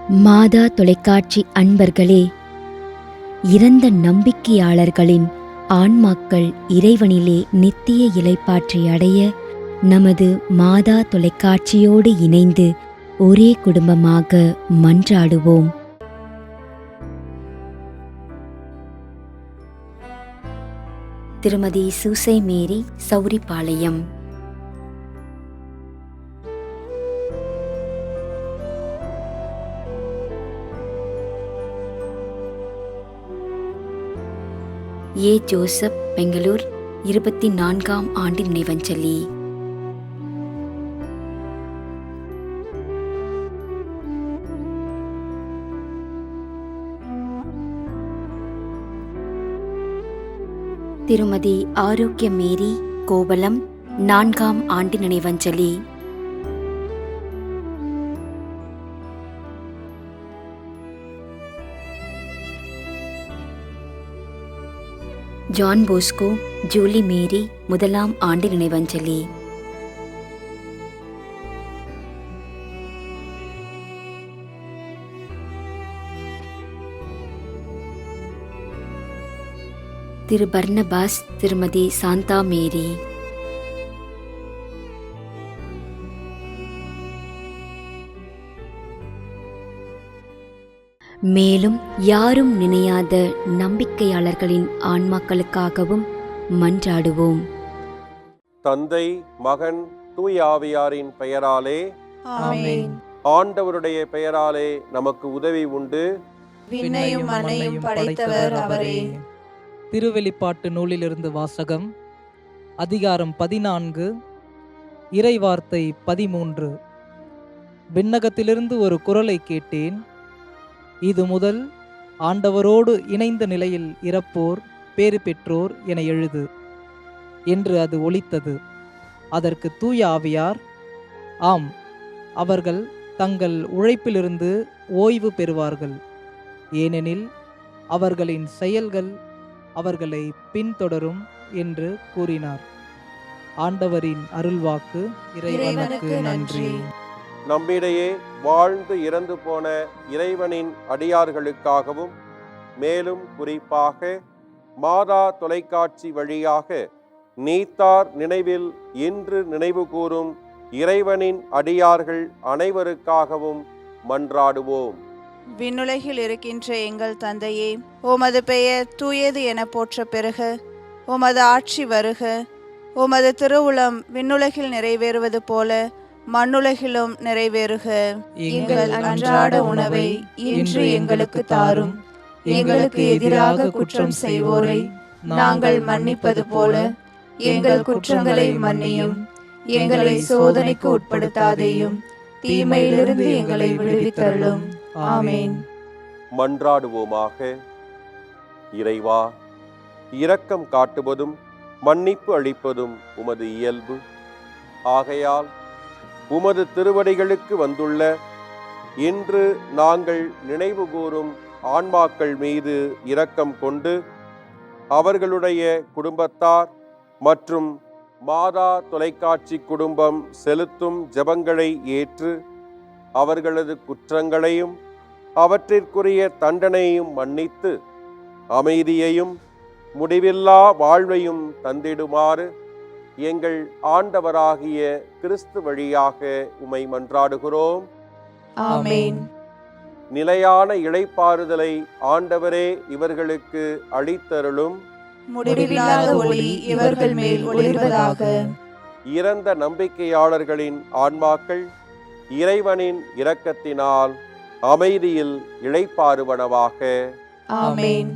மாதா தொலைக்காட்சி அன்பர்களே, இறந்த நம்பிக்கையாளர்களின் ஆன்மாக்கள் இறைவனிலே நித்திய இளைப்பாற்றி அடைய நமது மாதா தொலைக்காட்சியோடு இணைந்து ஒரே குடும்பமாக மன்றாடுவோம். திருமதி சூசை மேரி, சௌரிபாளையம். ஏ. ஜோசப், பெங்களூர், 24ஆம் ஆண்டு நினைவஞ்சலி. திருமதி ஆரோக்கிய மேரி, கோவளம், 4ஆம் ஆண்டு நினைவஞ்சலி. ஜான் போஸ்கோ, ஜூலி மேரி, 1ஆம் ஆண்டு நினைவஞ்சலி. திரு பர்னபாஸ், திருமதி சாந்தா மேரி. மேலும் யாரும் நினையாத நம்பிக்கையாளர்களின் ஆன்மாக்களுக்காகவும் மன்றாடுவோம். தந்தை, மகன், தூய ஆவியாரின் பெயராலே ஆமென். ஆண்டவருடைய பெயராலே நமக்கு உதவி உண்டு. விண்ணையும் மண்ணையும் படைத்தவர் அவரே. திருவெளிப்பாட்டு நூலிலிருந்து வாசகம். அதிகாரம் 14, இறைவார்த்தை 13. விண்ணகத்திலிருந்து ஒரு குரலை கேட்டேன். இது முதல் ஆண்டவரோடு இணைந்த நிலையில் இறப்போர் பேறு பெற்றோர் என எழுது என்று அது ஒலித்தது. அதற்கு தூய ஆவியார், ஆம், அவர்கள் தங்கள் உழைப்பிலிருந்து ஓய்வு பெறுவார்கள், ஏனெனில் அவர்களின் செயல்கள் அவர்களை பின்தொடரும் என்று கூறினார். ஆண்டவரின் அருள்வாக்கு. இறைவனுக்கு நன்றி. நம்மிடையே வாழ்ந்து இறந்து போன இறைவனின் அடியார்களுக்காகவும், மேலும் குறிப்பாக மாதா தொலைக்காட்சி வழியாக நீத்தார் நினைவில் இன்று நினைவு கூறும் இறைவனின் அடியார்கள் அனைவருக்காகவும் மன்றாடுவோம். விண்ணுலகில் இருக்கின்ற எங்கள் தந்தையே, உமது பெயர் தூயது என போற்ற பெறுக. உமது ஆட்சி வருக. உமது திருவுளம் விண்ணுலகில் நிறைவேறுவது போல மண்ணுலகிலும் நிறைவேறுக. எங்கள் அன்றாட உணவை இன்று எங்களுக்கு தாரும். எங்களுக்கு எதிராக குற்றம் செய்வோரை நாங்கள் மன்னிப்பது போல எங்கள் குற்றங்களை மன்னியும். எங்களை சோதனைக்கு உட்படுத்தாதேயும், தீமையிலிருந்து எங்களை விடுவித்தருளும். ஆமென். மன்றாடுவோமாக. இறைவா, இரக்கம் காட்டுவதும் மன்னிப்பு அளிப்பதும் உமது இயல்பு. ஆகையால் உமது திருவடிகளுக்கு வந்துள்ள இன்று நாங்கள் நினைவு கூறும் ஆன்மாக்கள் மீது இரக்கம் கொண்டு அவர்களுடைய குடும்பத்தார் மற்றும் மாதா தொலைக்காட்சி குடும்பம் செலுத்தும் ஜெபங்களை ஏற்று அவர்களது குற்றங்களையும் அவற்றிற்குரிய தண்டனையும் மன்னித்து அமைதியையும் முடிவில்லா வாழ்வையும் தந்திடுமாறு எங்கள் ஆண்டவராகிய கிறிஸ்து வழியாக உம்மை மன்றாடுகிறோம். ஆமென். நிலையான இளைப்பாறுதலை ஆண்டவரே இவர்களுக்கு அளித்தருளும். முடிவில்லாத ஒளி இவர்கள் மேல் ஒளிர்வதாக. இறந்த நம்பிக்கையாளர்களின் ஆன்மாக்கள் இறைவனின் இரக்கத்தினால் அமைதியில் இளைப்பாறுவனவாக. ஆமென்.